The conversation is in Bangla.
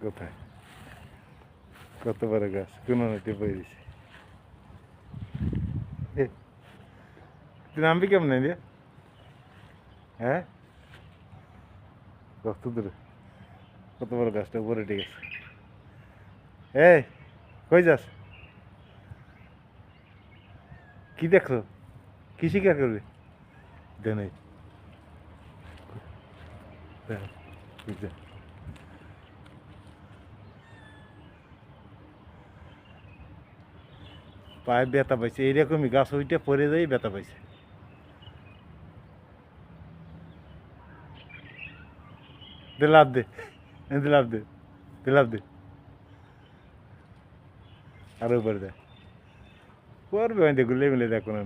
কোথায়? কত বড় গাছ, কোন নদী বই দিছে। তুই নামবি কেমন রে? হ্যাঁ, কত দূরে, কত বড় গাছটা উপরে উঠে গেছে। এই, কই যাস? কি দেখো? কি শিকার করবি? দেন পায়ে ব্যথা পাইছে, এইরকমই গাছ ওইটা পড়ে যাই ব্যথা পাইছে। দে লাভ দে, দে লাভ দে, দে লাভ দে, আরো উপরে দেয় করবে গুলে মিলে দেখো না।